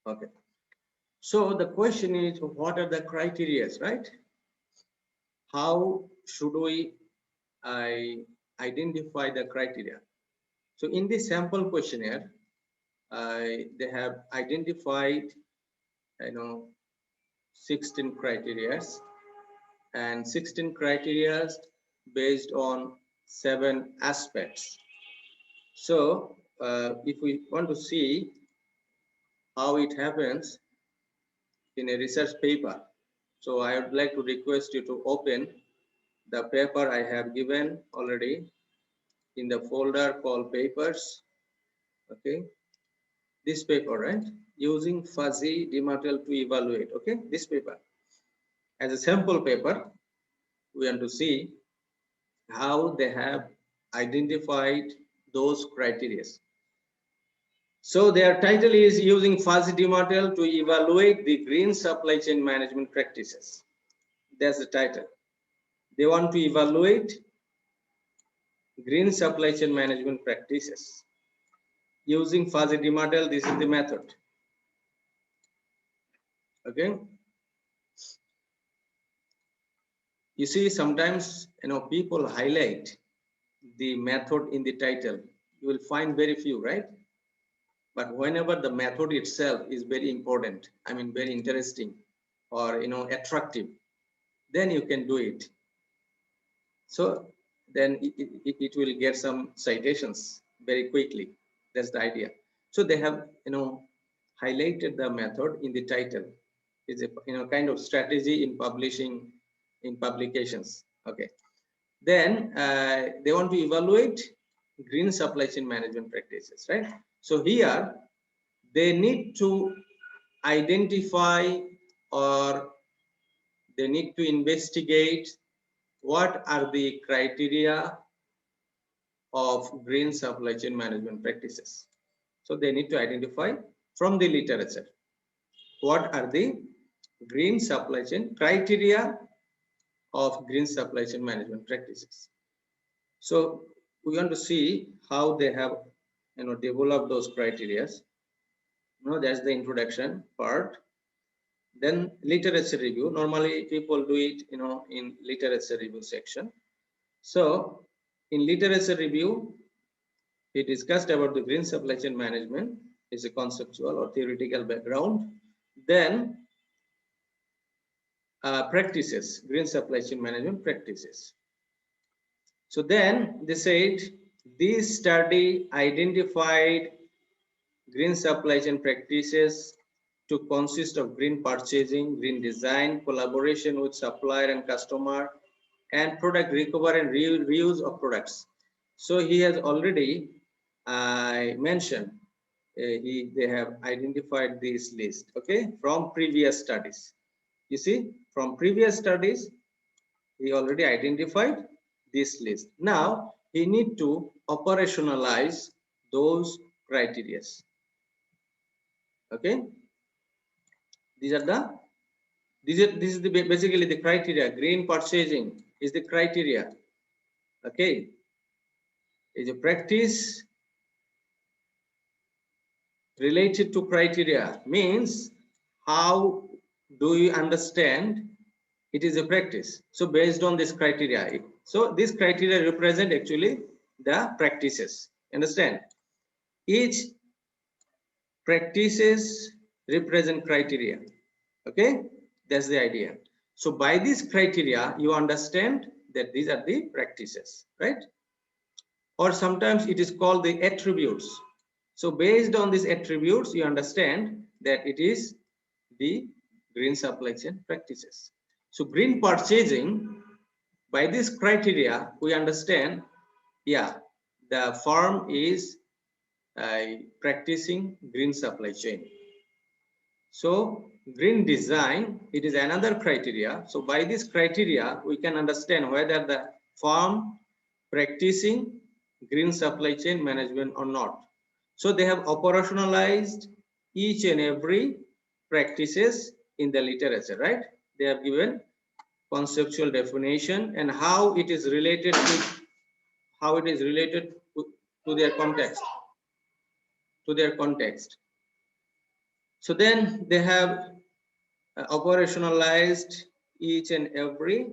Okay. So the question is, what are the criteria, right? How should we identify the criteria? So in this sample questionnaire, they have identified, 16 criteria, and 16 criteria based on 7 aspects. So if we want to see how it happens in a research paper, so I would like to request you to open the paper I have given already in the folder called papers. Okay, this paper, right? Using fuzzy DEMATEL to evaluate. Okay, this paper as a sample paper, we want to see how they have identified those criteria. So their title is using fuzzy DEMATEL to evaluate the green supply chain management practices. That's the title. They want to evaluate green supply chain management practices. Using fuzzy DEMATEL, this is the method. Okay. You see, sometimes people highlight the method in the title. You will find very few, right? But whenever the method itself is very important, I mean very interesting or attractive, then you can do it. So then it will get some citations very quickly. That's the idea. So they have highlighted the method in the title. It's a kind of strategy in publishing, in publications. Okay. Then they want to evaluate green supply chain management practices, right? So here they need to identify, or they need to investigate what are the criteria of green supply chain management practices. So they need to identify from the literature what are the green supply chain criteria of green supply chain management practices. So we want to see how they have developed those criteria. That's the introduction part. Then literature review. Normally people do it in literature review section. So in literature review, we discussed about the green supply chain management is a conceptual or theoretical background. Then practices, green supply chain management practices. So then they said this study identified green supply chain practices to consist of green purchasing, green design, collaboration with supplier and customer, and product recovery and reuse of products. So he has already mentioned they have identified this list, okay, from previous studies. You see, from previous studies, he already identified this list. Now he need to operationalize those criteria. Okay, these are the this is the basically the criteria. Green purchasing is the criteria. Okay, is a practice related to criteria, means how do you understand it is a practice. So based on this criteria, so this criteria represent actually the practices. Understand, each practices represent criteria. Okay, that's the idea. So by this criteria you understand that these are the practices, right? Or sometimes it is called the attributes. So based on these attributes you understand that it is the green supply chain practices. So green purchasing, by this criteria we understand, yeah, the firm is practicing green supply chain. So green design, it is another criteria. So by this criteria we can understand whether the firm practicing green supply chain management or not. So they have operationalized each and every practices in the literature, right? They have given conceptual definition and how it is related to their context, So then they have operationalized each and every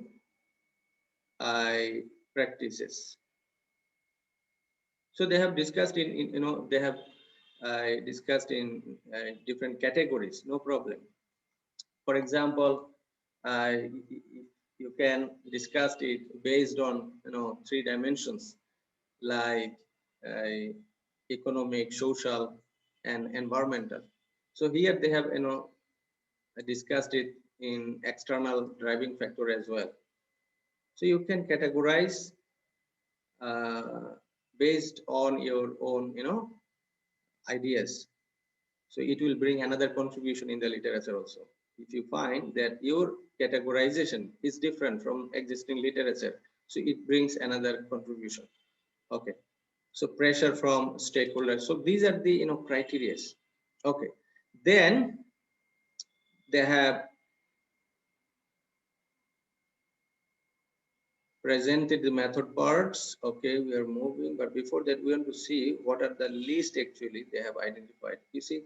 practices. So they have discussed in they have discussed in different categories, no problem. For example, uh, you can discuss it based on 3 dimensions like economic, social, and environmental. So here they have discussed it in external driving factor as well. So you can categorize based on your own ideas. So it will bring another contribution in the literature also. If you find that your categorization is different from existing literature, so it brings another contribution. Okay. So pressure from stakeholders. So these are the criteria. Okay. Then they have presented the method parts. Okay, we are moving, but before that, we want to see what are the list actually they have identified. You see,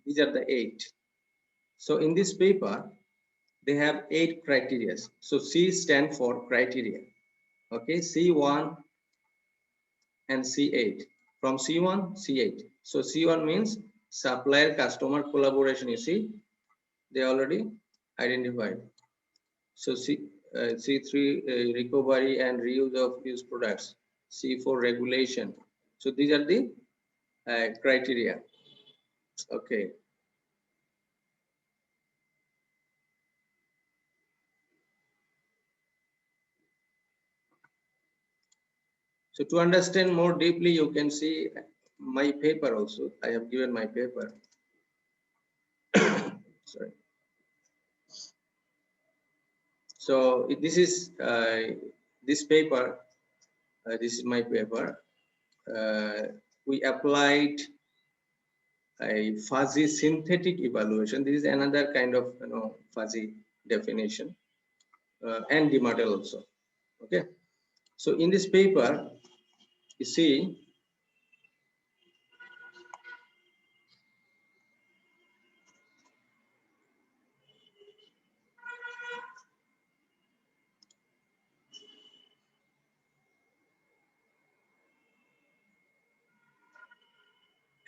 these are the 8. So in this paper, they have 8 criteria. So C stand for criteria. Okay, C1 and C8. From C1, C8. So C1 means supplier customer collaboration. You see, they already identified. So C3 recovery and reuse of used products. C4 regulation. So these are the criteria. Okay. So to understand more deeply, you can see my paper also. I have given my paper. Sorry. So this is this paper. This is my paper. We applied a fuzzy synthetic evaluation. This is another kind of fuzzy definition, and DEMATEL also. Okay. So in this paper, you see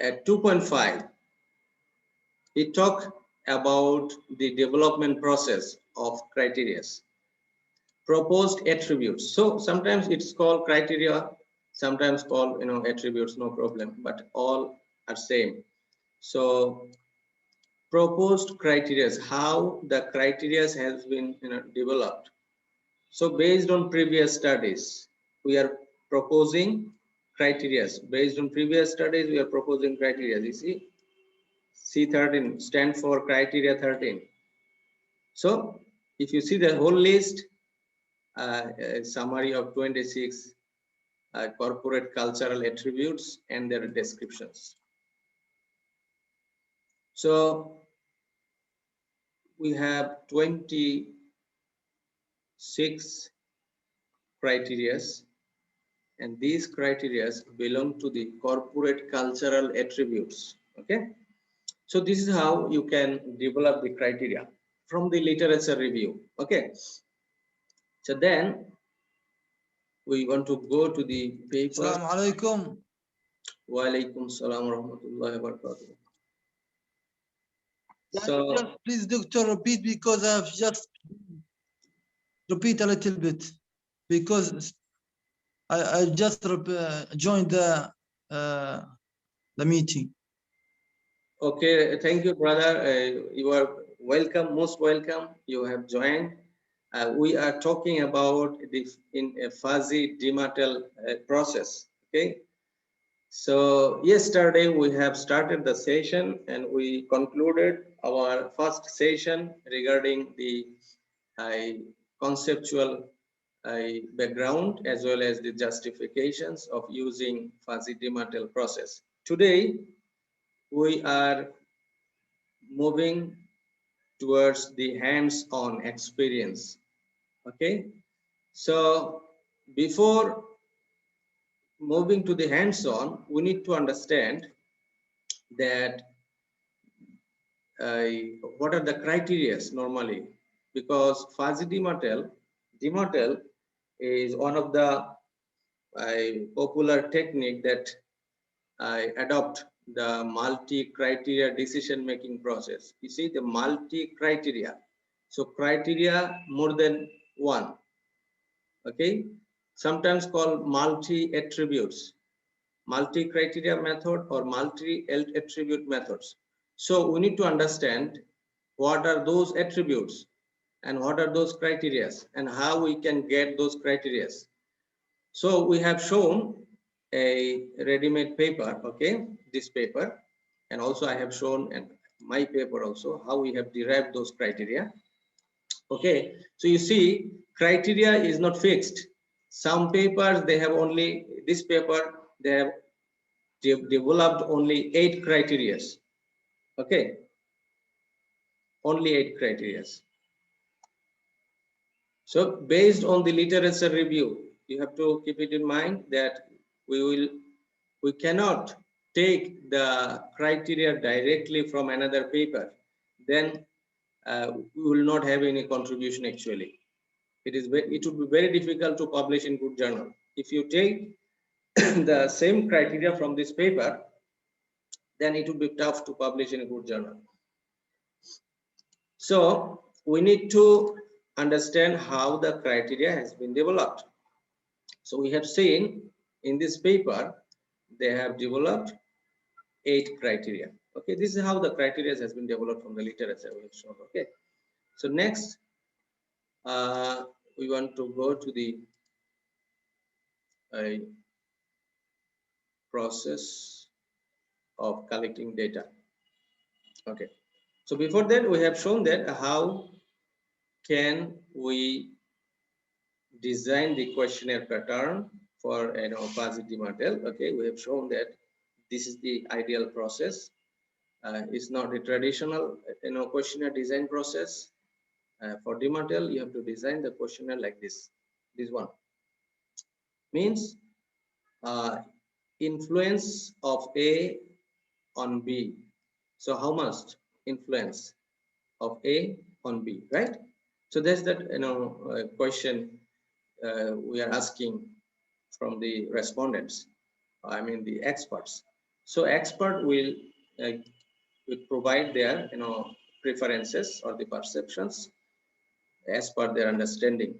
at 2.5, it talks about the development process of criteria, proposed attributes. So sometimes it's called criteria, sometimes called attributes, no problem, but all are same. So proposed criteria, how the criteria has been developed. So based on previous studies, we are proposing criteria. Based on previous studies, we are proposing criteria. You see, C13 stand for criteria 13. So if you see the whole list, summary of 26 corporate cultural attributes and their descriptions. So we have 26 criteria, and these criteria belong to the corporate cultural attributes. Okay. So this is how you can develop the criteria from the literature review. Okay. So then we want to go to the paper. Assalamu alaikum. Wa alaikum salam wa rahmatullahi wa barakatuh. So just please, doctor, repeat, because I've just repeat a little bit, because I just joined the meeting. Okay, thank you, brother. You are welcome, most welcome. You have joined. We are talking about this in a fuzzy DEMATEL process. Okay. So yesterday we have started the session and we concluded our first session regarding the conceptual background as well as the justifications of using fuzzy DEMATEL process. Today we are moving towards the hands-on experience. Okay, so before moving to the hands-on, we need to understand that what are the criteria normally? Because fuzzy DEMATEL is one of the popular technique that I adopt the multi-criteria decision-making process. You see the multi-criteria. So criteria more than one. Okay, sometimes called multi-attributes, multi-criteria method or multi-attribute methods. So we need to understand what are those attributes and what are those criteria and how we can get those criteria. So we have shown a ready-made paper, okay, this paper, and also I have shown in my paper also how we have derived those criteria. Okay, so you see criteria is not fixed. Some papers they have only, this paper they have developed only 8 criteria. Okay, only 8 criteria. So based on the literature review, you have to keep it in mind that we cannot take the criteria directly from another paper. Then we will not have any contribution actually. It would be very difficult to publish in good journal. If you take the same criteria from this paper, then it would be tough to publish in a good journal. So we need to understand how the criteria has been developed. So we have seen in this paper, they have developed 8 criteria. Okay, this is how the criteria has been developed from the literature we have shown. Okay, so next we want to go to the process of collecting data. Okay, so before that we have shown that how can we design the questionnaire pattern for fuzzy DEMATEL. Okay, we have shown that this is the ideal process. It's not a traditional questionnaire design process. For DEMATEL, you have to design the questionnaire like this. This one means influence of A on B. So how much influence of A on B, right? So that's that question we are asking from the respondents. I mean the experts. So expert will provide their preferences or the perceptions as per their understanding.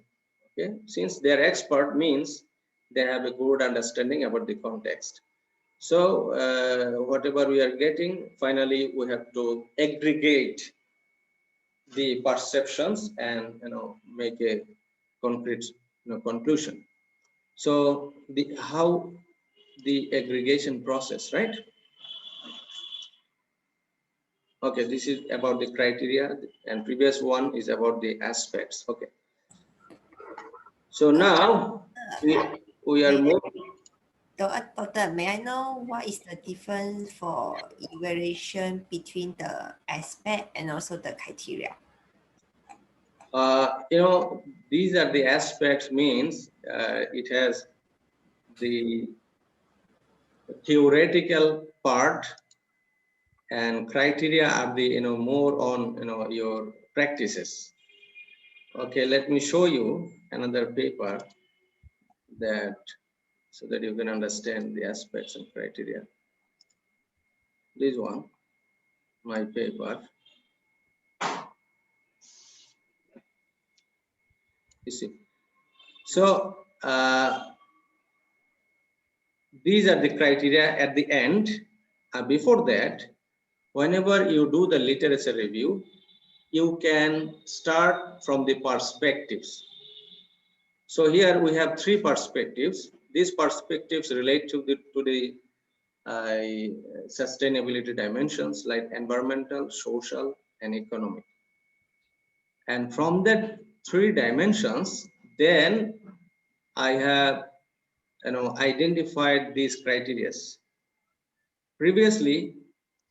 Okay, since they're expert means they have a good understanding about the context. So whatever we are getting, finally we have to aggregate the perceptions and make a concrete conclusion. So how the aggregation process, right? Okay, this is about the criteria, and previous one is about the aspects. Okay, so now we are moving. Doctor, may I know what is the difference for evaluation between the aspect and also the criteria? These are the aspects means it has the theoretical part, and criteria are the more on your practices. Okay, let me show you another paper that so that you can understand the aspects and criteria. This one, my paper. You see, so these are the criteria at the end. Before that, whenever you do the literature review, you can start from the perspectives. So here we have 3 perspectives. These perspectives relate to the sustainability dimensions like environmental, social, and economic. And from that 3 dimensions, then I have identified these criteria. Previously,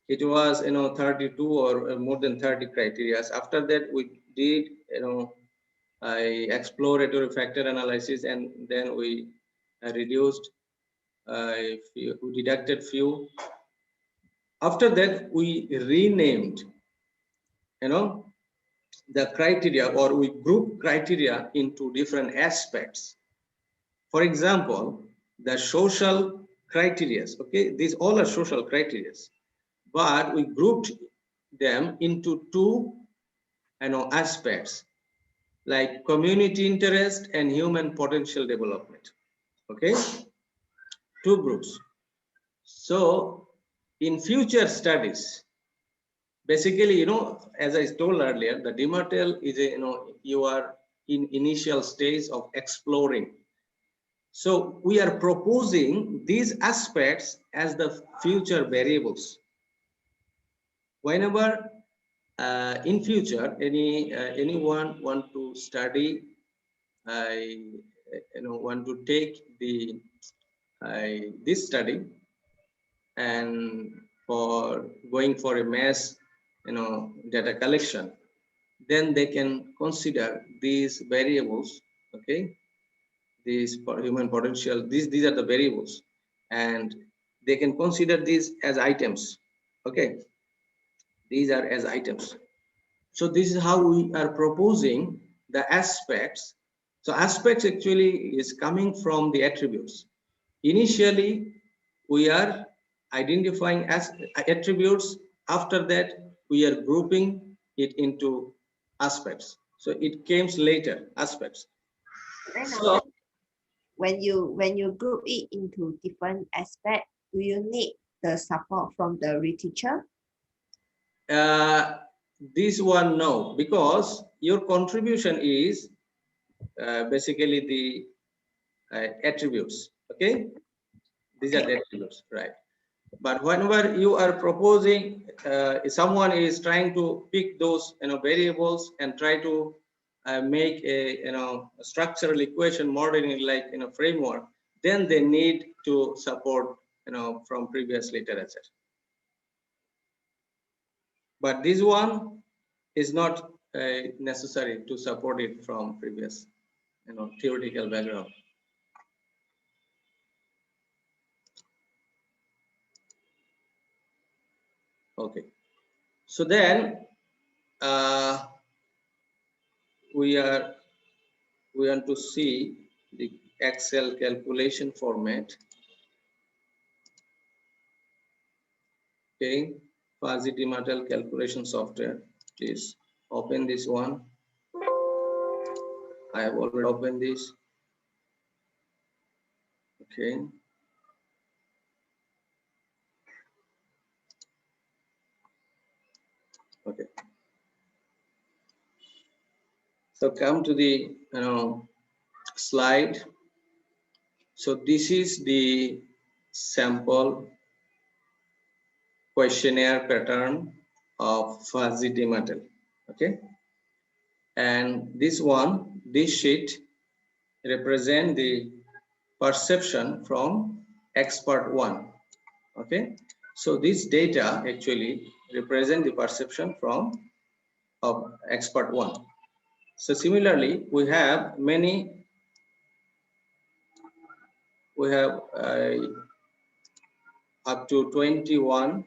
it was 32 or more than 30 criteria. After that, we did exploratory factor analysis, and then we reduced. We deducted few. After that, we renamed the criteria, or we group criteria into different aspects. For example, the social criteria, okay, these all are social criteria, but we grouped them into two aspects, like community interest and human potential development. Okay, two groups. So in future studies, basically, as I told earlier, the DEMATEL is a, you are in initial stage of exploring. So we are proposing these aspects as the future variables. Whenever in future anyone want to study, want to take the this study, and for going for a mass data collection, then they can consider these variables. Okay, these human potential, these are the variables, and they can consider these as items. Okay, these are as items. So this is how we are proposing the aspects. So aspects actually is coming from the attributes. Initially we are identifying as attributes. After that we are grouping it into aspects. So it comes later, aspects. So when you group it into different aspects, do you need the support from the reteacher? This one, no, because your contribution is basically the attributes. Okay, these are the attributes, right? But whenever you are proposing, someone is trying to pick those variables and try to make a a structural equation modeling, like framework, then they need to support from previous literature. But this one is not necessary to support it from previous theoretical background. Okay, so then we want to see the Excel calculation format. Okay, fuzzy DEMATEL calculation software. Please open this one. I have already opened this. Okay. Okay. So come to the slide. So this is the sample questionnaire pattern of fuzzy DEMATEL. Okay, and this sheet represent the perception from expert 1. Okay, so this data actually represent the perception from expert 1. So similarly, we have up to 21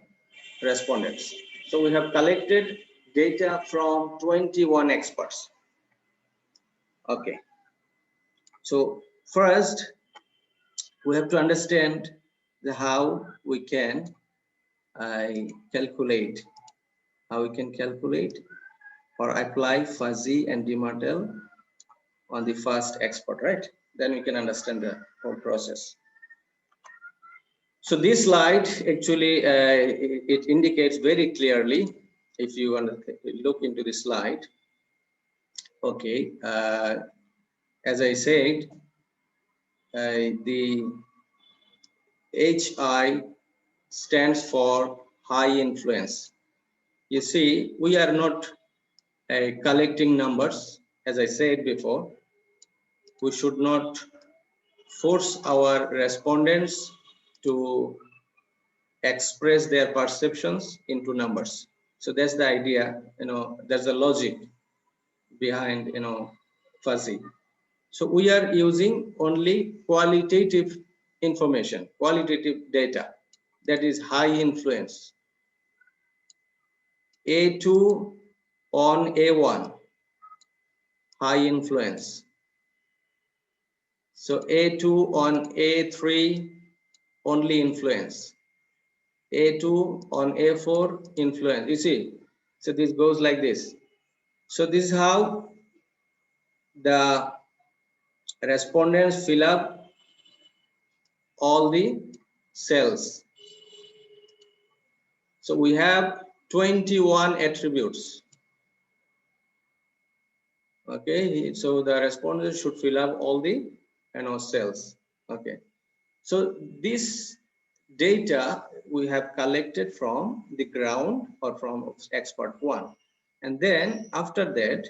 respondents. So we have collected data from 21 experts. Okay, so first we have to understand how we can calculate or apply fuzzy and DEMATEL on the first expert, right? Then we can understand the whole process. So this slide actually it indicates very clearly, if you want to look into the slide. Okay, as I said, the HI stands for high influence. You see, we are not collecting numbers. As I said before, we should not force our respondents to express their perceptions into numbers. So that's the idea, there's a logic behind fuzzy. So we are using only qualitative information, qualitative data, that is high influence. A2 on A1, high influence. So A2 on A3, only influence. A2 on A4, influence. You see, so this goes like this. So this is how the respondents fill up all the cells. So we have 21 attributes. Okay, so the respondents should fill up all the cells. Okay, so this data we have collected from the ground or from expert 1, and then after that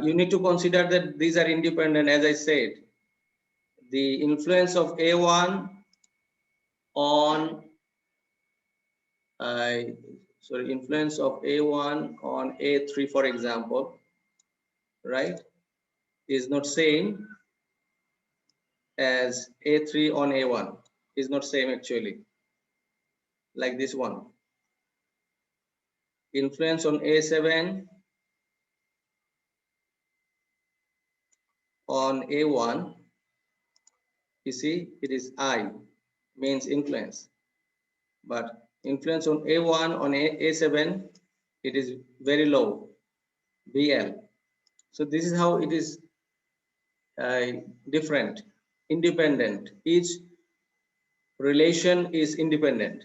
you need to consider that these are independent. As I said, the influence of A1 on influence of A1 on A3, for example, right, is not same as A3 on A1, is not same actually. Like this one, influence on A7 on A1, you see it is I, means influence, but influence on A1 on A7, it is very low, BL. So this is how it is different, independent. Each relation is independent.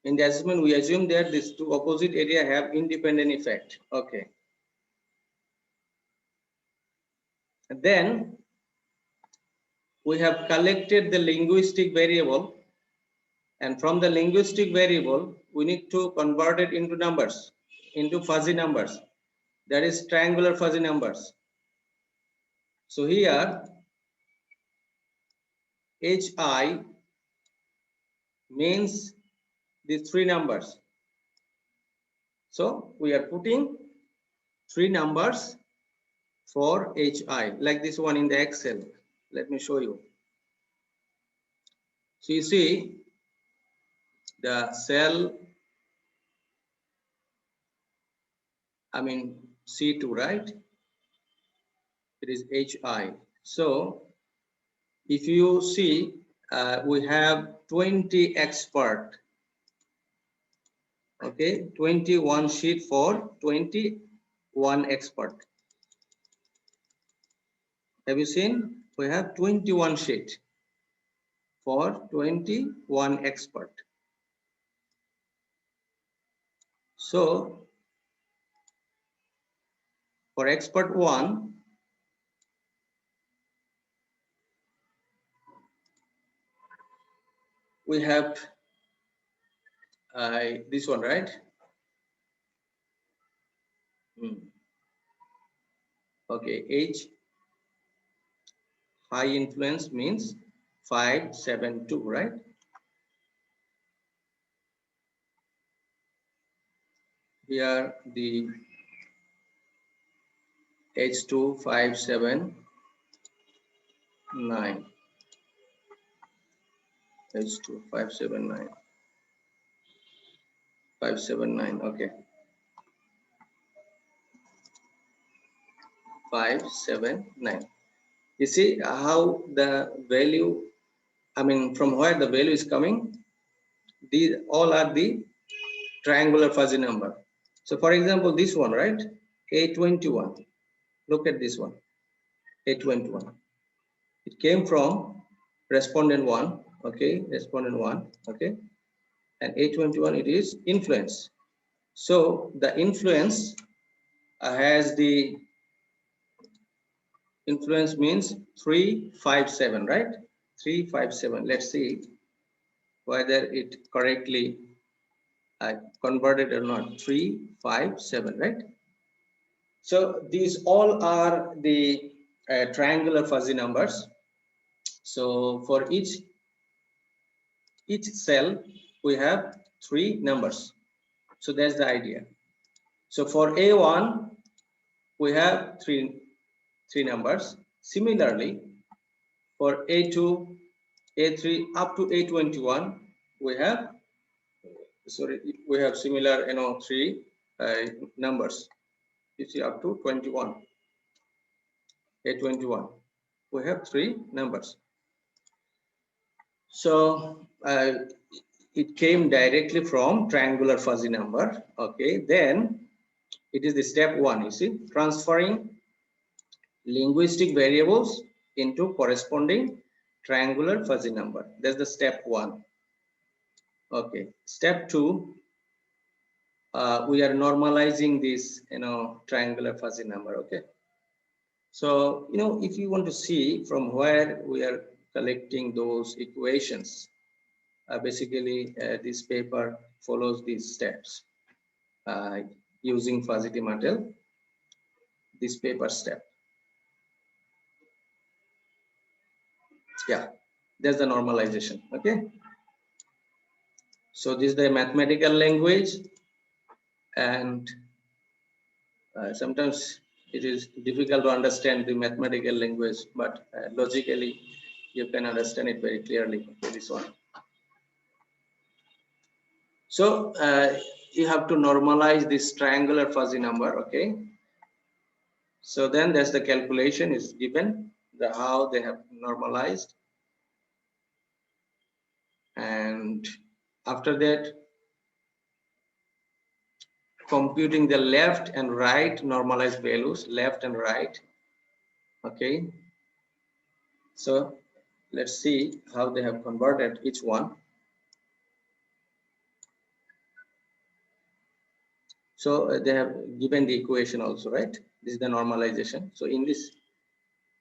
In the assessment, we assume that these two opposite area have independent effect. Okay. And then we have collected the linguistic variable, and from the linguistic variable, we need to convert it into numbers, into fuzzy numbers. That is triangular fuzzy numbers. So here, HI means these 3 numbers. So we are putting 3 numbers for HI, like this one in the Excel. Let me show you. So you see the cell, C2, right? It is HI. So if you see, we have 20 expert. Okay, 21 sheet for 21 expert. Have you seen? We have 21 sheet for 21 expert. So for expert 1, we have this one, right? Okay, H, high influence means 572, right? Here the H2 579, H2 579, 579, okay. 579. You see how the value, from where the value is coming? These all are the triangular fuzzy number. So for example, this one, right? A21. Look at this one. A21. It came from respondent 1, okay? Respondent 1, okay? And A21, it is influence. So the influence has the influence means 357, right? 357. Let's see whether it correctly converted or not. 357, right? So these all are the triangular fuzzy numbers. So for each cell we have 3 numbers. So that's the idea. So for A1 we have three numbers. Similarly, for A2, A3 up to A21 we have sorry, we have similar, three numbers. You see up to 21, A21. We have three numbers. So it came directly from triangular fuzzy number. Okay, then it is the step one. You see, transferring linguistic variables into corresponding triangular fuzzy number. That's the step one. Okay, step two, we are normalizing this, triangular fuzzy number. Okay, so if you want to see from where we are collecting those equations, basically this paper follows these steps using fuzzy DEMATEL. This paper step. Yeah, there's the normalization. Okay, so this is the mathematical language, and sometimes it is difficult to understand the mathematical language, but logically you can understand it very clearly. Okay, this one. So you have to normalize this triangular fuzzy number. Okay, so then there's the calculation is given, the how they have normalized, and after that computing the left and right normalized values, left and right. Okay, so let's see how they have converted each one. So they have given the equation also, right? This is the normalization. So in this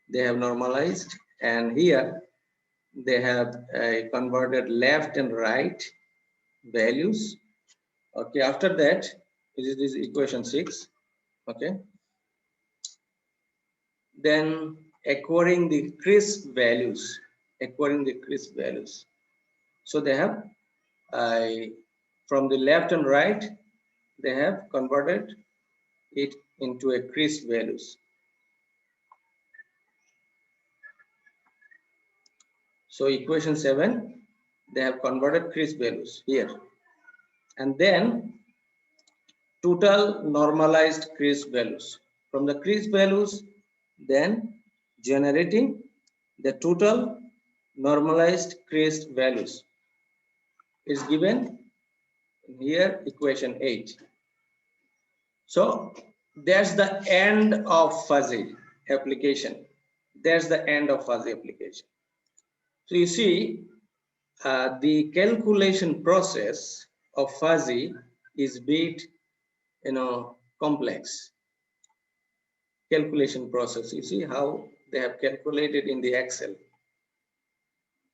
they have normalized, and here they have converted left and right values. Okay, after that this is equation 6. Okay, then acquiring the crisp values, so they have from the left and right they have converted it into a crisp values. So equation 7, they have converted crisp values here, and then total normalized crisp values. From the crisp values, then generating the total normalized crisp values is given here, equation 8. So that's the end of fuzzy application. That's the end of fuzzy application. So you see, the calculation process of fuzzy is bit, complex. Calculation process. You see how they have calculated in the Excel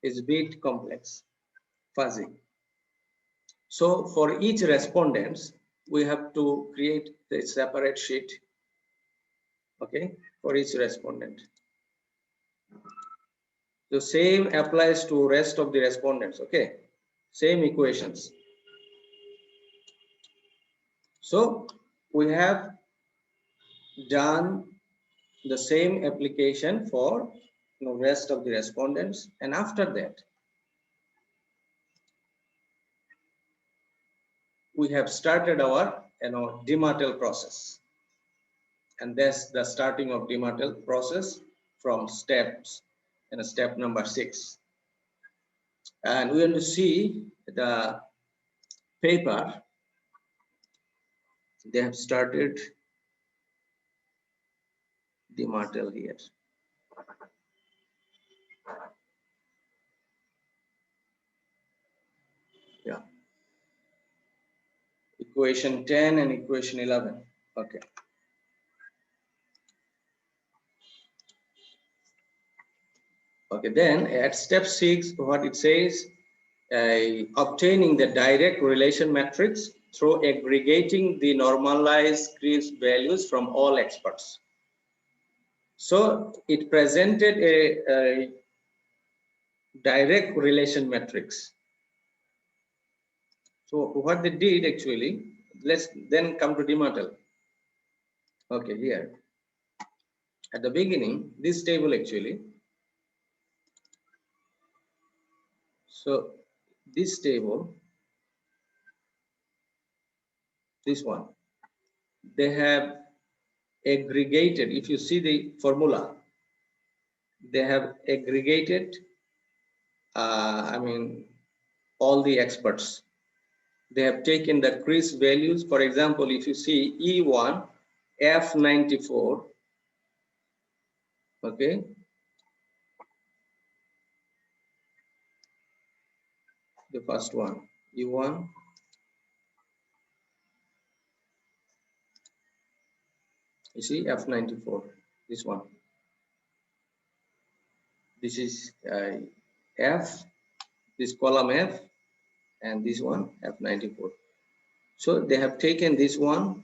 is bit complex, fuzzy. So for each respondents, we have to create a separate sheet. Okay, for each respondent. The same applies to rest of the respondents. Okay, same equations. So we have done the same application for rest of the respondents, and after that we have started our DEMATEL process, and that's the starting of DEMATEL process from steps, step number 6. And we want to see the paper they have started DEMATEL here. Yeah, equation 10 and equation 11. Okay, okay, then at step 6 what it says, obtaining the direct relation matrix through aggregating the normalized crisp values from all experts. So it presented a direct relation matrix. So what they did actually, let's then come to DEMATEL. Okay, here at the beginning, this table actually. So this table this one. They have aggregated, if you see the formula, they have aggregated, all the experts. They have taken the crease values. For example, if you see E1, F94, okay, the first one, E1, you see F94, this one. This is F, this column F, and this one F94. So they have taken this one,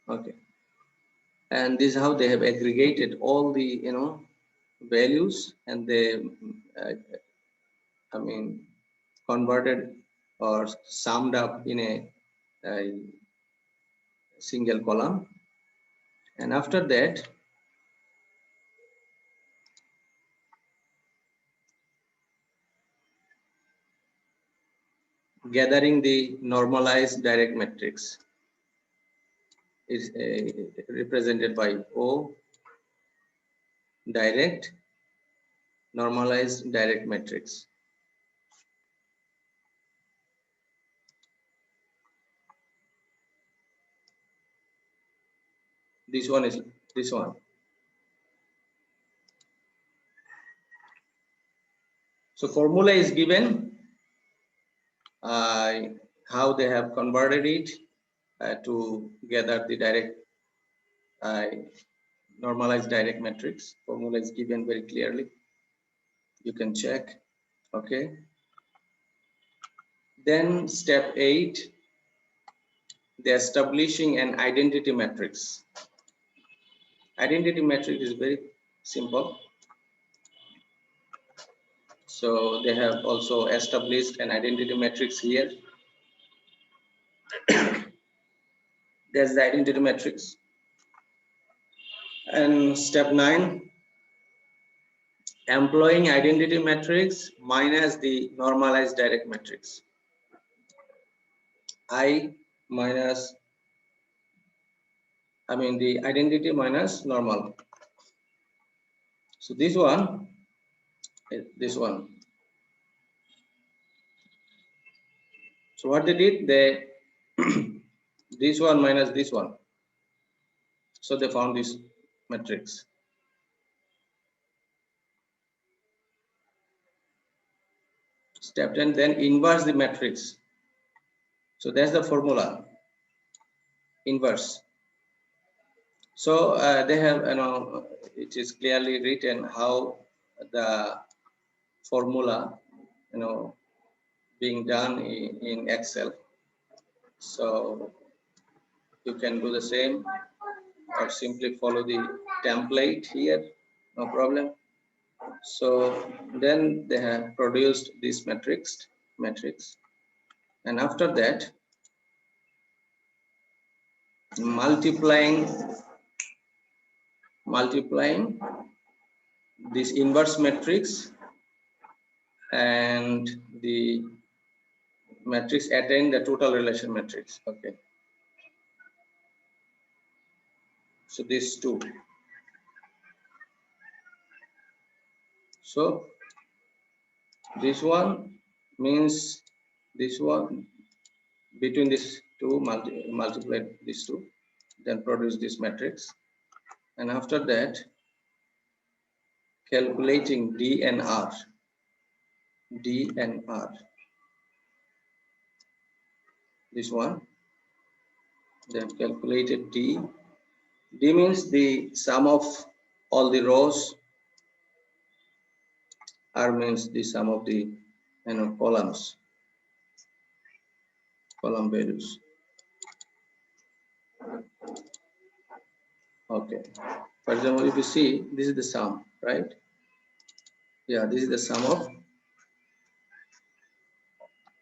okay, and this is how they have aggregated all the values, and they converted or summed up in a single column. And after that, gathering the normalized direct matrix is represented by O, direct, normalized direct matrix. This one is this one. So formula is given, how they have converted it to gather the direct normalized direct matrix. Formula is given very clearly. You can check. Okay. Then step 8, they're establishing an identity matrix. Identity matrix is very simple. So they have also established an identity matrix here. There's the identity matrix. And step 9, employing identity matrix minus the normalized direct matrix. The identity minus normal. So this one. So what they did, they this one minus this one. So they found this matrix. Step 10, then inverse the matrix. So that's the formula, inverse. So they have, it is clearly written how the formula, being done in Excel. So you can do the same or simply follow the template here, no problem. So then they have produced this matrix, and after that, multiplying this inverse matrix and the matrix attain the total relation matrix. Okay. So these two. So this one means this one, between these two, multiply these two, then produce this matrix, and after that calculating D and R. This one, then calculated D. D means the sum of all the rows. R means the sum of the columns, column values. Okay. For example, if you see, this is the sum, right? Yeah, this is the sum of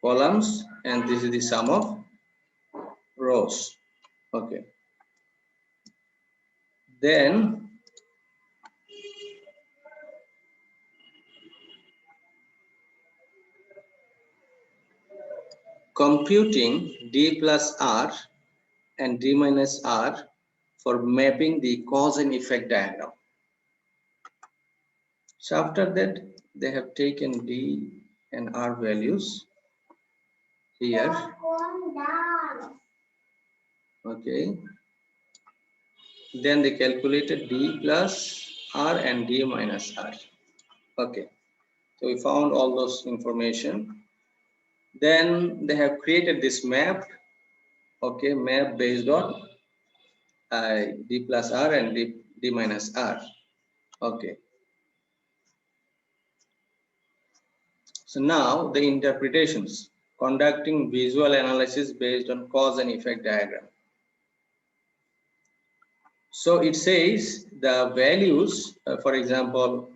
columns, and this is the sum of rows. Okay. Then computing D plus R and D minus R for mapping the cause and effect diagram. So after that, they have taken D and R values here. Okay. Then they calculated D plus R and D minus R. Okay. So we found all those information. Then they have created this map. Okay, map based on D plus R and D minus R. Okay. So now the interpretations, conducting visual analysis based on cause and effect diagram. So it says the values, for example,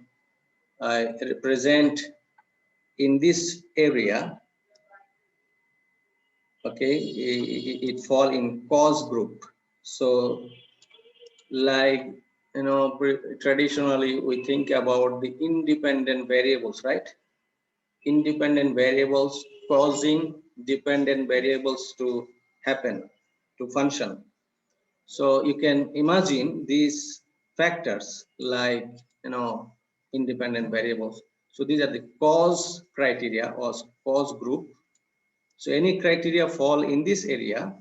represent in this area, okay, it fall in cause group. So like, you know, traditionally we think about the independent variables, right? Independent variables causing dependent variables to happen, to function. So you can imagine these factors like, you know, independent variables. So these are the cause criteria or cause group. So any criteria fall in this area,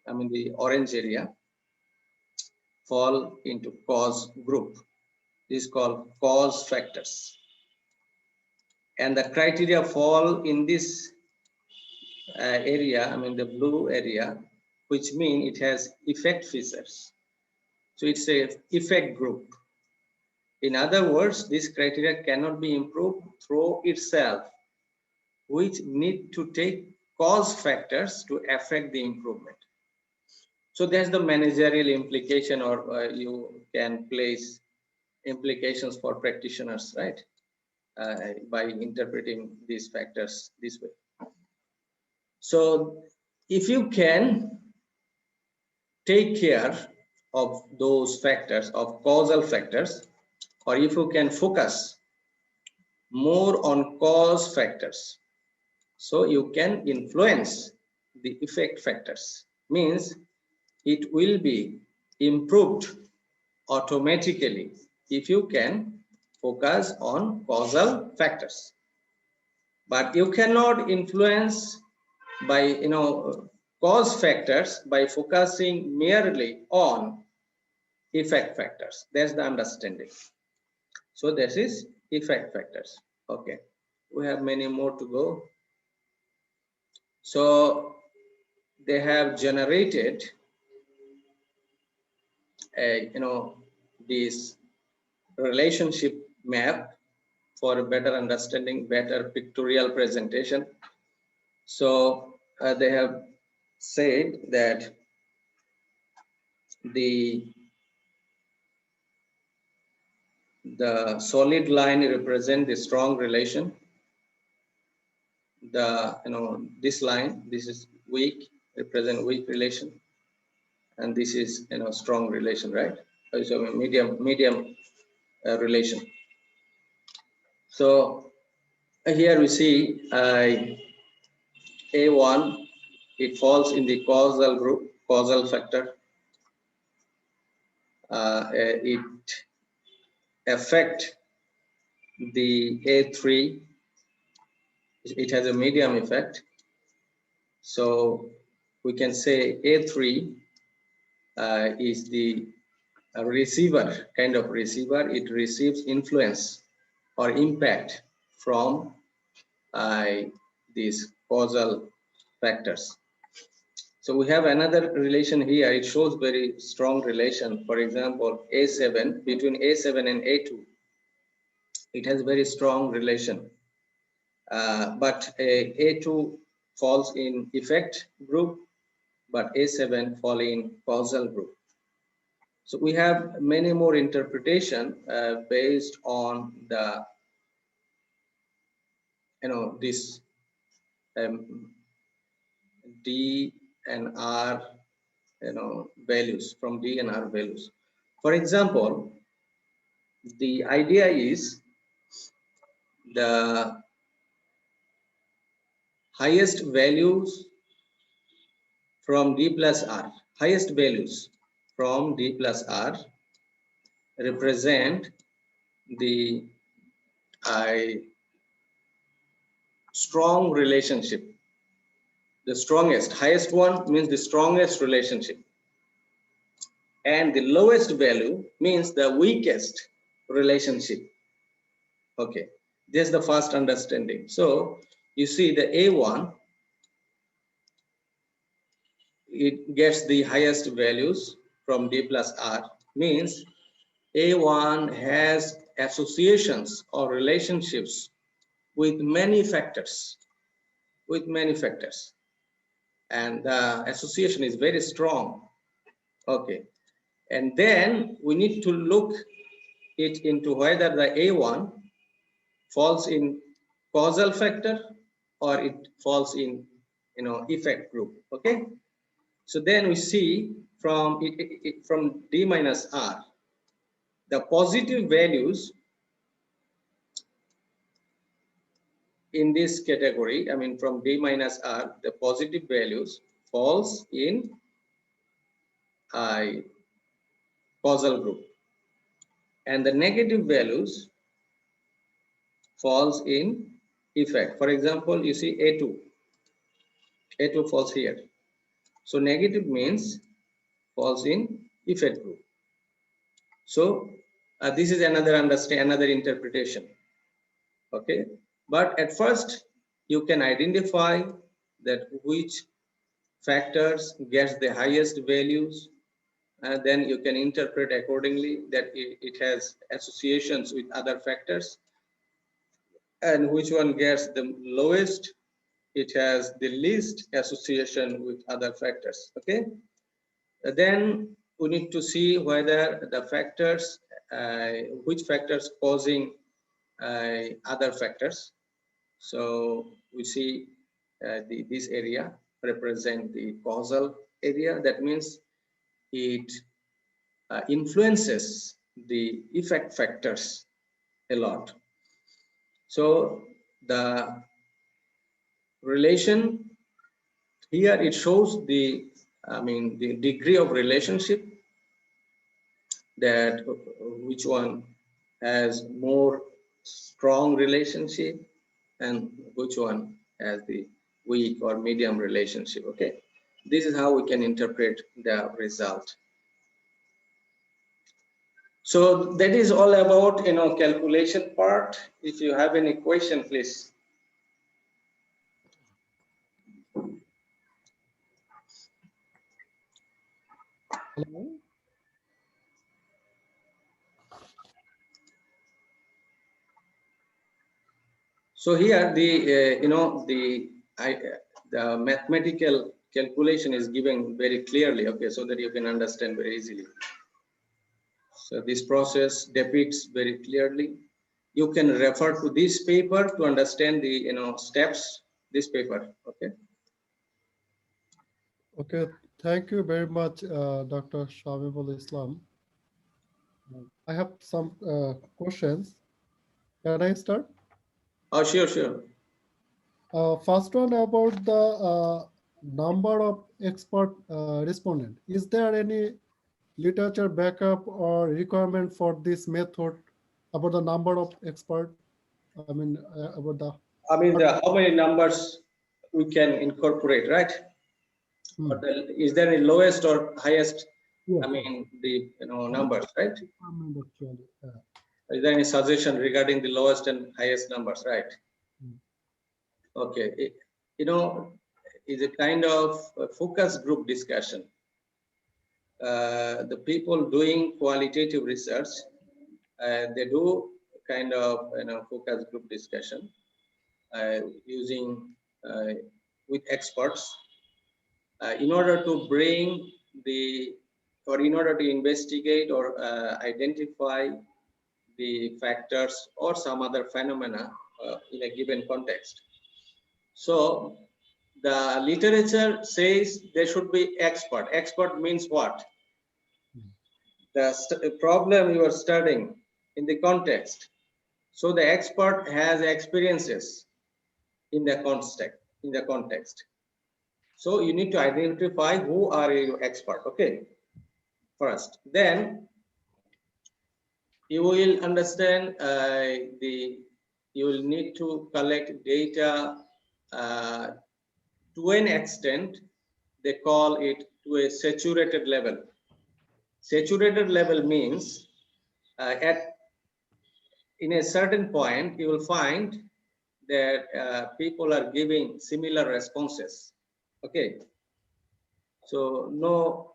I mean the orange area, fall into cause group. This is called cause factors. And the criteria fall in this area, I mean the blue area, which mean it has effect features. So it's a effect group. In other words, this criteria cannot be improved through itself, which need to take cause factors to affect the improvement. So that's the managerial implication, or you can place implications for practitioners, right? By interpreting these factors this way. So if you can take care of those factors, of causal factors, or if you can focus more on cause factors, so you can influence the effect factors, means it will be improved automatically if you can focus on causal factors. But you cannot influence by, you know, cause factors by focusing merely on effect factors. That's the understanding. So this is effect factors. Okay, we have many more to go. So they have generated a, you know, this relationship map for a better understanding, better pictorial presentation. So they have said that the solid line represent the strong relation. The, you know, this line, this is weak, represent weak relation, and this is, you know, strong relation, right? So medium relation. So here we see A1, it falls in the causal group, causal factor. It affect the A3, it has a medium effect. So we can say A3 is the receiver, kind of receiver. It receives influence or impact from these causal factors. So we have another relation here. It shows very strong relation. For example, A7, between A7 and A2, it has very strong relation. But A2 falls in effect group, but A7 fall in causal group. So we have many more interpretation based on the, you know, this D and R, you know, values, from D and R values. For example, the idea is the highest values from D plus R, highest values from D plus R represent the strong relationship. The strongest, highest one means the strongest relationship. And the lowest value means the weakest relationship. Okay, this is the first understanding. So you see the A1, it gets the highest values from D plus R, means A1 has associations or relationships with many factors, and the association is very strong. Okay, and then we need to look it into whether the A1 falls in causal factor or it falls in effect group. Okay, so then we see from from D minus R, the positive values in this category, I mean from D minus R, the positive values falls in causal group, and the negative values falls in effect. For example, you see A2 falls here. So negative means falls in effect group. So this is another interpretation. Okay, but at first you can identify that which factors gets the highest values, and then you can interpret accordingly that it has associations with other factors, and which one gets the lowest, it has the least association with other factors. Okay, then we need to see whether the factors, which factors causing other factors. So we see this area represent the causal area. That means it influences the effect factors a lot. So the relation here, it shows the degree of relationship, that which one has more strong relationship and which one has the weak or medium relationship. Okay, this is how we can interpret the result. So that is all about calculation part. If you have any question, please. Hello? So here the mathematical calculation is given very clearly, okay, so that you can understand very easily. So this process depicts very clearly. You can refer to this paper to understand the steps. This paper, okay. Okay, thank you very much, Dr. Shamibul Islam. I have some questions. Can I start? Oh, sure. First one about the number of expert respondent. Is there any literature backup or requirement for this method about the number of expert? I mean, about the. How many numbers we can incorporate, right? Or is there a lowest or highest? Yeah. The numbers, right? Actually, Is there any suggestion regarding the lowest and highest numbers, right? Okay, is a kind of a focus group discussion. The people doing qualitative research, they do kind of focus group discussion using with experts in order to bring in order to investigate or identify the factors or some other phenomena in a given context. So the literature says there should be expert. Expert means what? The problem you are studying in the context. So the expert has experiences in the context. So you need to identify who are your expert, okay, first. Then you will understand you will need to collect data to an extent, they call it to a saturated level. Saturated level means in a certain point, you will find that people are giving similar responses. Okay, so no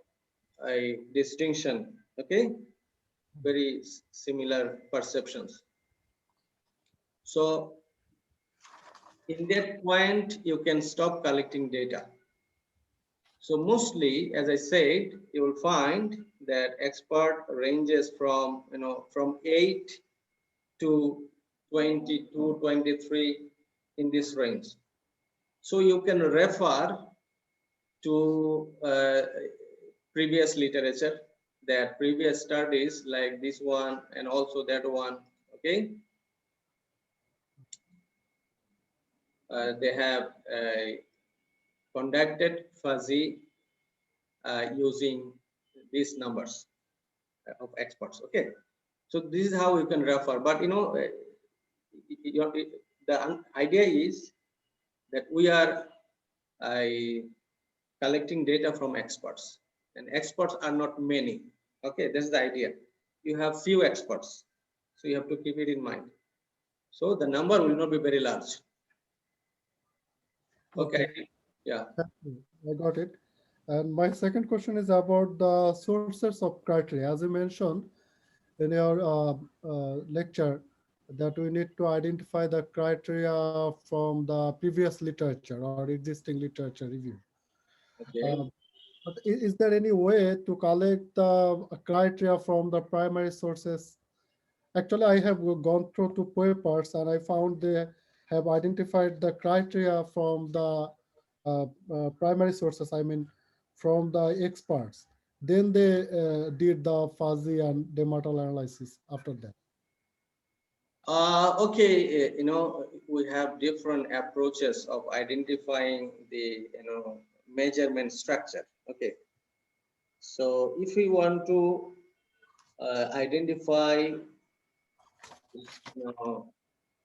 distinction. Okay, very similar perceptions. So in that point, you can stop collecting data. So mostly, as I said, you will find that expert ranges from from 8 to 22, 23 in this range. So you can refer to previous literature, that previous studies like this one and also that one. Okay, they have conducted fuzzy using these numbers of experts. Okay, so this is how you can refer. But the idea is that we are collecting data from experts, and experts are not many. Okay, that's the idea. You have few experts, so you have to keep it in mind. So the number will not be very large. Okay, yeah. I got it. And my second question is about the sources of criteria. As you mentioned in your lecture, that we need to identify the criteria from the previous literature or existing literature review. Okay. But is there any way to collect the criteria from the primary sources? Actually, I have gone through two papers and I found they have identified the criteria from the primary sources, I mean, from the experts. Then they did the fuzzy and DEMATEL analysis after that. Okay, we have different approaches of identifying the measurement structure. Okay, so if we want to identify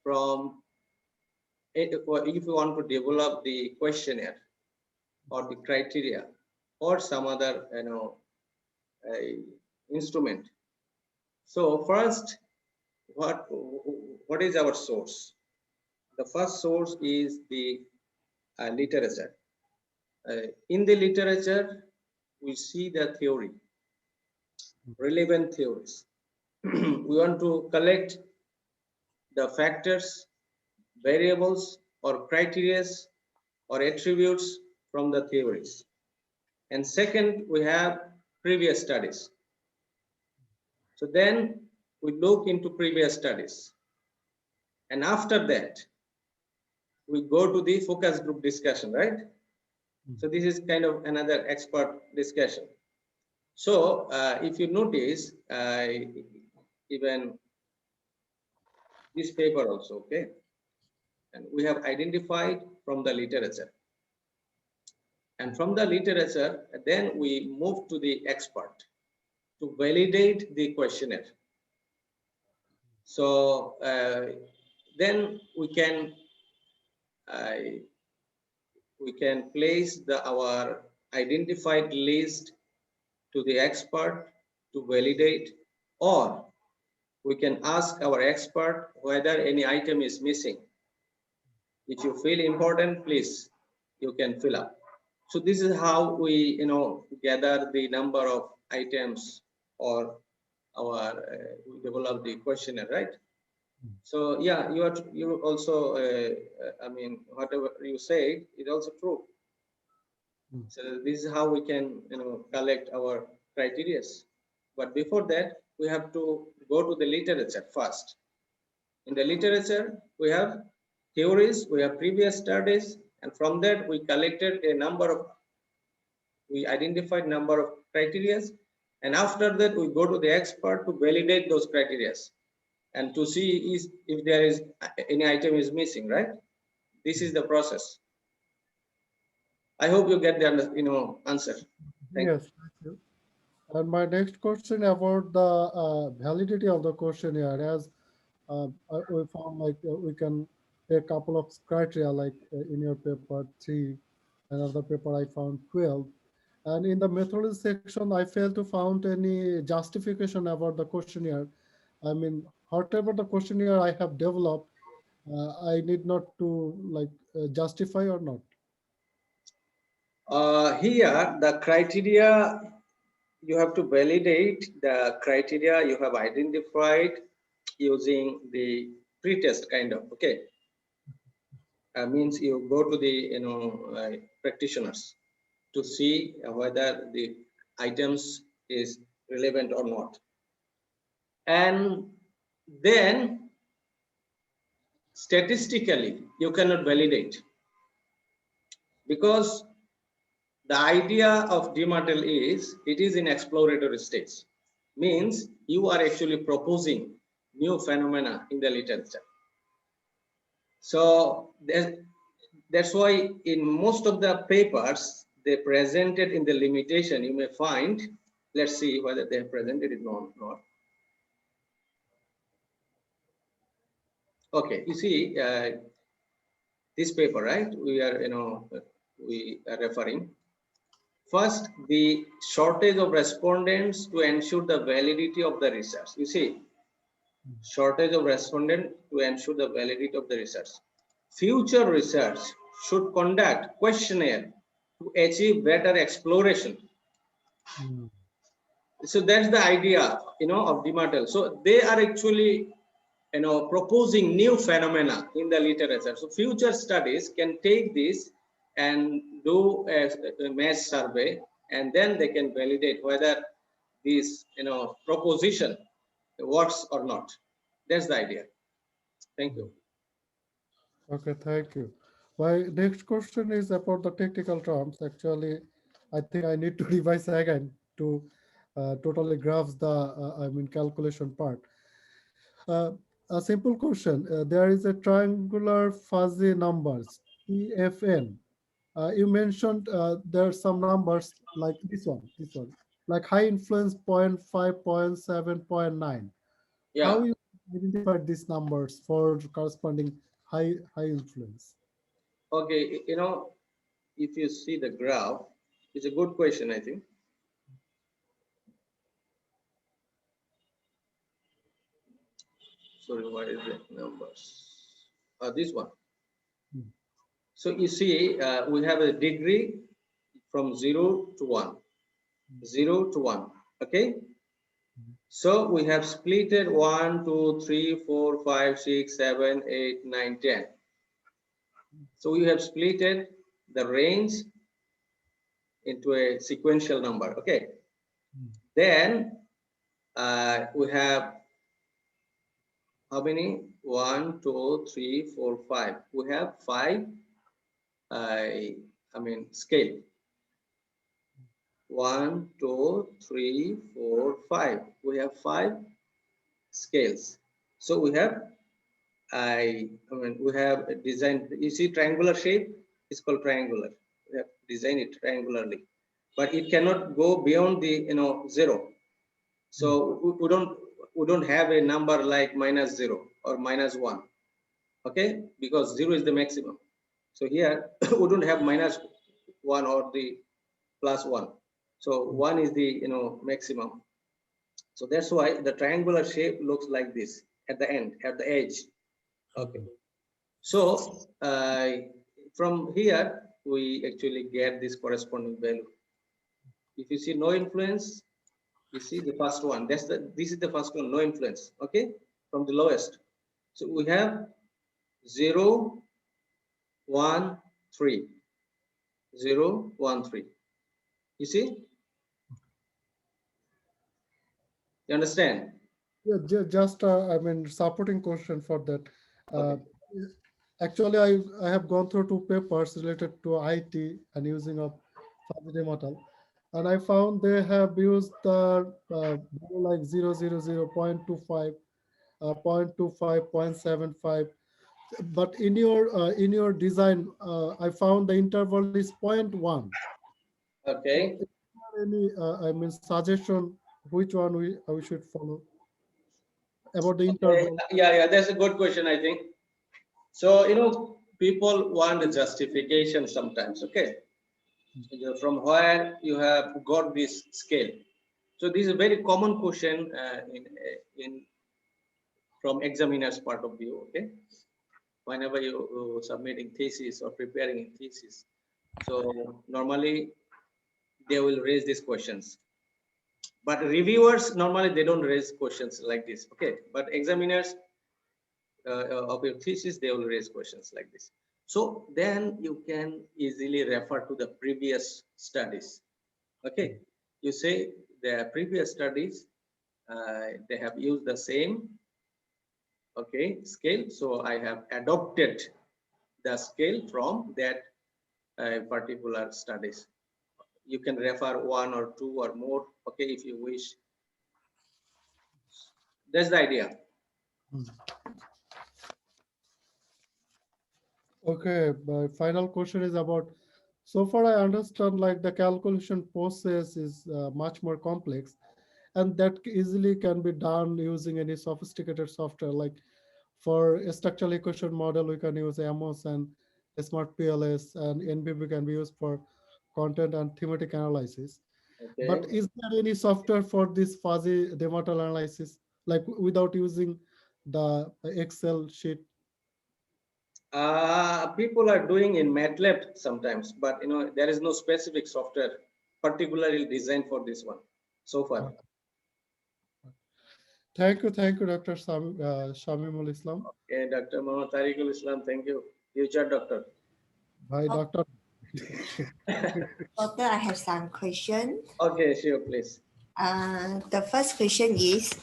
from if we want to develop the questionnaire or the criteria or some other instrument. So first, what is our source? The first source is the literature. In the literature, we see the theory, relevant theories. We want to collect the factors, variables, or criteria or attributes from the theories. And second, we have previous studies. So then we look into previous studies. And after that, we go to the focus group discussion, right? So this is kind of another expert discussion. So if you notice, even this paper also, okay, and we have identified from the literature. And from the literature, then we move to the expert to validate the questionnaire. So then we can place our identified list to the expert to validate, or we can ask our expert whether any item is missing. If you feel important, please, you can fill up. So this is how we, gather the number of items or we develop the questionnaire, right? So yeah, you also, I mean, whatever you say is also true. So this is how we can, collect our criteria. But before that, we have to go to the literature first. In the literature, we have theories, we have previous studies, and from that we collected we identified number of criteria, and after that we go to the expert to validate those criteria and to see if there is any item is missing, right? This is the process. I hope you get the answer. Thank you. Yes, thank you. And my next question about the validity of the questionnaire, as we found like we can take a couple of criteria, like in your paper 3, another paper I found 12. And in the methodology section, I failed to find any justification about the questionnaire. I mean, whatever the questionnaire I have developed, I need not to like justify or not. Here, the criteria, you have to validate the criteria you have identified using the pretest kind of, okay. Means you go to the practitioners to see whether the items is relevant or not, and then statistically you cannot validate, because the idea of DEMATEL is it is in exploratory stage, means you are actually proposing new phenomena in the literature. So that's why in most of the papers they presented in the limitation, you may find, let's see whether they have presented it or not. Okay, you see this paper, right? We are referring. First, the shortage of respondents to ensure the validity of the research. You see, shortage of respondents to ensure the validity of the research. Future research should conduct questionnaire to achieve better exploration. Mm. So that's the idea, of DEMATEL. So they are actually, proposing new phenomena in the literature. So future studies can take this and do a mass survey, and then they can validate whether this, proposition works or not. That's the idea. Thank you. Okay, thank you. My next question is about the technical terms. Actually, I think I need to revise again to totally grasp the, I mean, calculation part. A simple question. There is a triangular fuzzy numbers, TFN. You mentioned there are some numbers like this one, like high influence 0.5, 0.7, 0.9. How Yeah. you identify these numbers for corresponding high influence? Okay. If you see the graph, it's a good question, I think. Sorry, what is the numbers? This one. Hmm. So you see, we have a degree from 0 to 1, 0 to 1. Okay. So we have splitted 1, 2, 3, 4, 5, 6, 7, 8, 9, 10. So we have splitted the range into a sequential number. Okay. Then we have how many? 1, 2, 3, 4, 5. We have 5. I mean scale. 1, 2, 3, 4, 5. We have 5 scales. So we have we have a design. You see triangular shape is called triangular. We have designed it triangularly, but it cannot go beyond the 0. So we don't have a number like -0 or -1. Okay, because 0 is the maximum. So here we don't have -1 or the +1. So 1 is the maximum. So that's why the triangular shape looks like this at the end, at the edge. Okay. So from here we actually get this corresponding value. If you see no influence, you see the first one. This is the first one, no influence. Okay, from the lowest. So we have 0, 1, 3. 0, 1, 3. You see? You understand? Yeah, just I mean, supporting question for that. Okay. Actually, I have gone through 2 papers related to IT and using of fuzzy model, and I found they have used the like 0.000, 0.25, 0.25, 0.75. But in your design, I found the interval is 0.1. Okay. So is there any I mean suggestion which one we should follow about the interval? Yeah, that's a good question, I think. So, people want a justification sometimes, okay? From where you have got this scale. So this is a very common question in from examiner's part of view, okay? Whenever you submitting thesis or preparing a thesis. So normally they will raise these questions. But reviewers, normally they don't raise questions like this, okay? But examiners of your thesis, they will raise questions like this. So then you can easily refer to the previous studies, okay? You say the previous studies, they have used the same, okay, scale. So I have adopted the scale from that particular studies. You can refer one or two or more, okay, if you wish. That's the idea. Okay, my final question is about, so far I understand like the calculation process is much more complex, and that easily can be done using any sophisticated software. Like for a structural equation model, we can use AMOS and Smart PLS, and NVivo can be used for content and thematic analysis. Okay. But is there any software for this fuzzy DEMATEL analysis, like without using the Excel sheet? People are doing in MATLAB sometimes, but there is no specific software particularly designed for this one so far. Thank you, Dr. Shamimul Islam. Okay, Dr. Muhammad Tariqul Islam, thank you. Future doctor. Bye, Doctor. Doctor, I have some question. Okay, sure, please. The first question is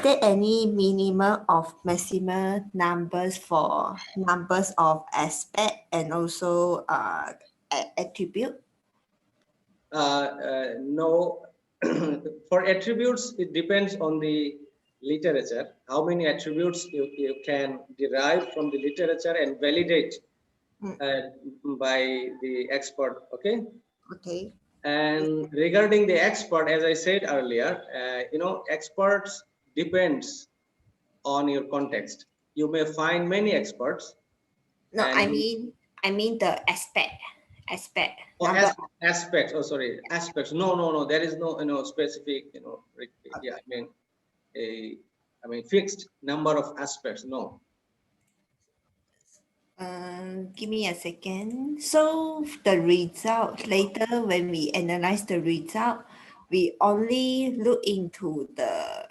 there any minimum of maximum numbers for numbers of aspect and also attribute? No, for attributes, it depends on the literature, how many attributes you can derive from the literature and validate by the expert, okay? Okay. And regarding the expert, as I said earlier, experts depends on your context. You may find many experts. No, and I mean the aspect. Oh, Number. aspects. Oh, sorry, aspects. No. There is no specific. Yeah, I mean fixed number of aspects. No. Give me a second. So the result later when we analyze the result, we only look into the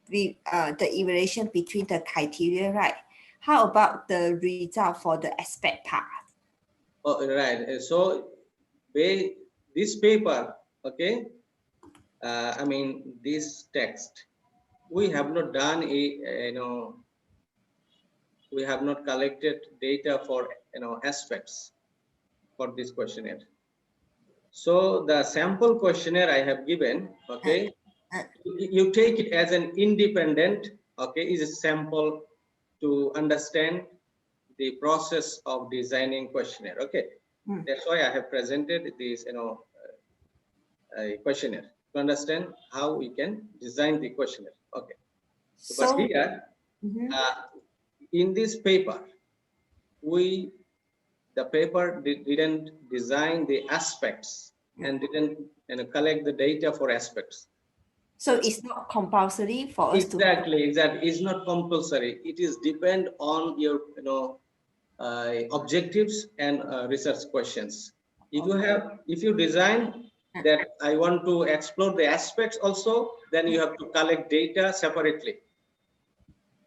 evaluation between the criteria, right? How about the result for the aspect part? Oh, right. So, this paper, okay. I mean this text. We have not done we have not collected data for aspects for this questionnaire. So the sample questionnaire I have given, okay, you take it as an independent, okay, is a sample to understand the process of designing questionnaire, okay. That's why I have presented this, questionnaire to understand how we can design the questionnaire, okay. But here, in this paper, the paper didn't design the aspects and didn't collect the data for aspects. So it's not compulsory for us to. Exactly. It's not compulsory. It is depend on your objectives and research questions. If you design that I want to explore the aspects also, then you have to collect data separately.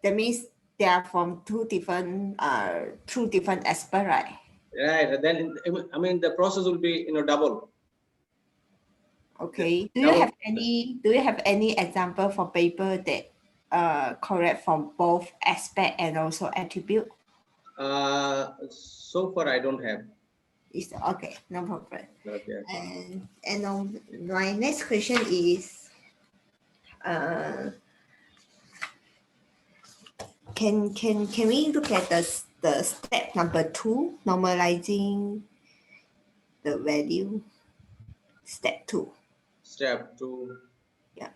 That means they are from two different aspects, right? Right. Then I mean the process will be double. Okay. Do you have any example for paper that correct from both aspect and also attribute? So far I don't have. It's okay, no problem. Okay. And my next question is can we look at the step number 2, normalizing the value? Step 2. Step 2. Yeah.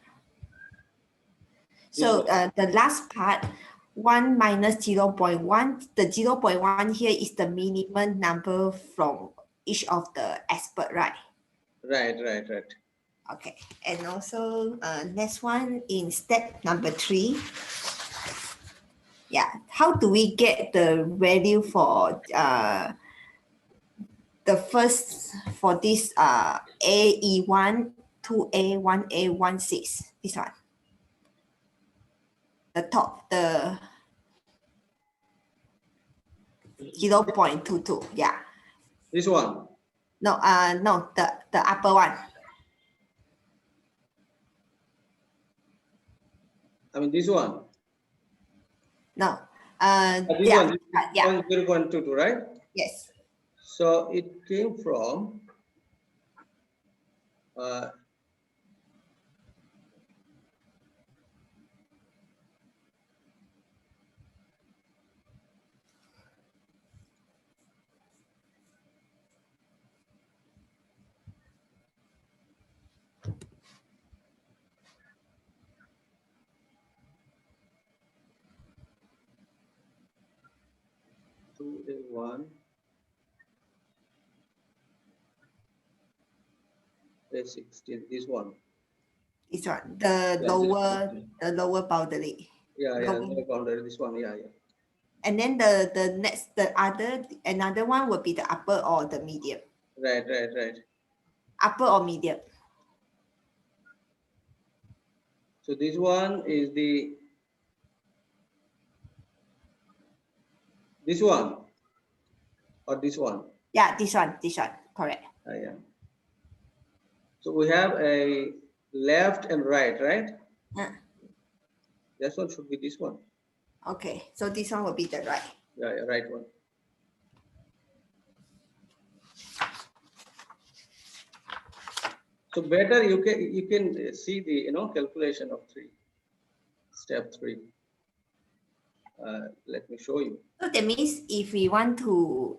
This So one. the last part, 1 minus 0.1. The 0.1 here is the minimum number from each of the expert, right? Right. Okay. And also next one in step number 3. Yeah. How do we get the value for the first for this AE1, 2A, 1A, 16? This one. The top, the 0.22. Yeah. This one. No, no, the upper one. I mean this one. No. This Yeah. one. Yeah. 0.22, right? Yes. So it came from A1, A16. This one. This one. The lower boundary. Yeah, Lower. no boundary. This one. Yeah. And then another one would be the upper or the medium. Right. Upper or medium. So this one is this one or this one. Yeah, this one, correct. Yeah. So we have a left and right. This one should be this one. Okay, so this one will be the right. Yeah, right one. So better you can see the calculation of step 3. Let me show you. So that means if we want to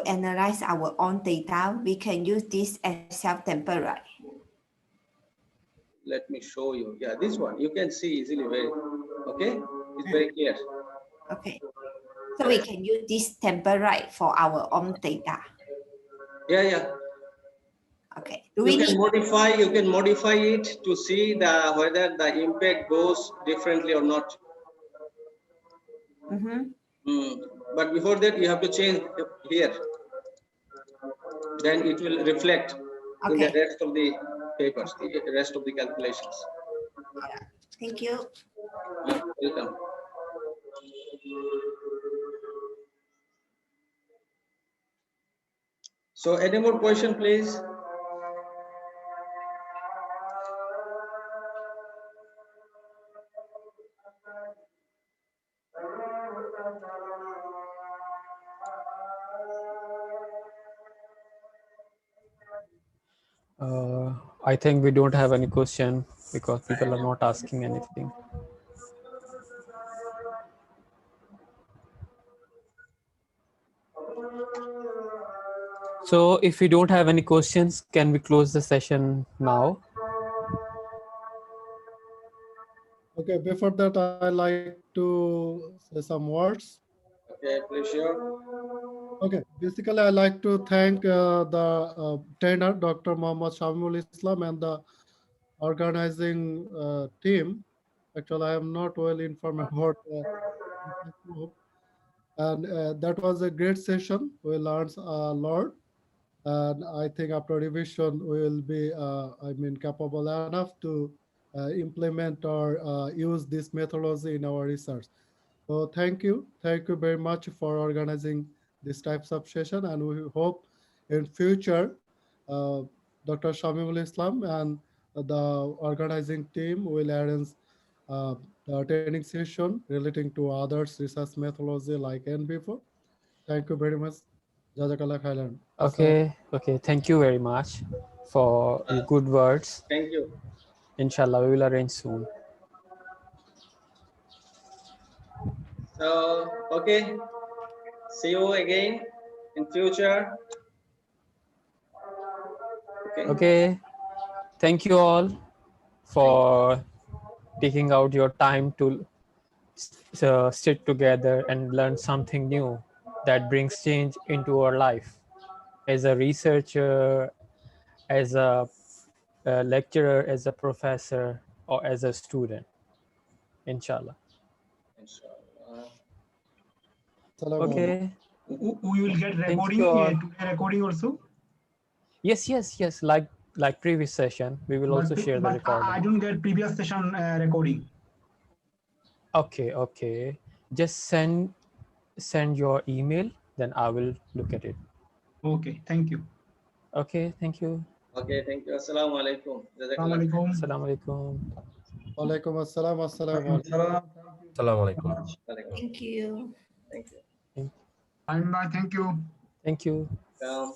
analyze our own data, we can use this as self-temper, right? Let me show you. Yeah, this one you can see easily. Okay, it's very clear. Okay, so we can use this temper, right, for our own data. Yeah. Okay. You can modify it to see whether the impact goes differently or not. But before that, you have to change here. Then it will reflect in the rest of the papers, the rest of the calculations. Yeah. Thank you. Welcome. So, any more question, please? I think we don't have any question because people are not asking anything. So if we don't have any questions, can we close the session now? Okay, before that, I like to say some words. Okay, please sure. Okay, basically, I like to thank the trainer, Dr. Muhammad Shamul Islam, and the organizing team. Actually, I am not well informed about this group. And that was a great session. We learned a lot. And I think after revision, we will be, capable enough to implement or use this methodology in our research. So thank you very much for organizing these types of session, and we hope in future, Dr. Shamimul Islam and the organizing team will arrange the training session relating to others research methodology like NVivo. Thank you very much. Jazakallah khairan. Okay. Thank you very much for your good words. Thank you. Inshallah, we will arrange soon. So, okay. See you again in future. Okay. Okay. Thank you all for taking out your time to sit together and learn something new that brings change into our life. As a researcher, as a lecturer, as a professor, or as a student, inshallah. Inshallah. Assalamu alaikum. Okay. We will get Thank recording, you all. today recording also. Yes. Like previous session, we will also share the But recording. I don't get previous session recording. Okay. Just send your email, then I will look at it. Okay, thank you. Okay. Thank you. Okay, thank you. Assalamu alaikum. Assalamu alaikum. Assalamu alaikum. Walaikum assalam. Assalamu alaikum. Assalamu alaikum. Thank you. Thank you. Bye. Thank you. Thank you. Come.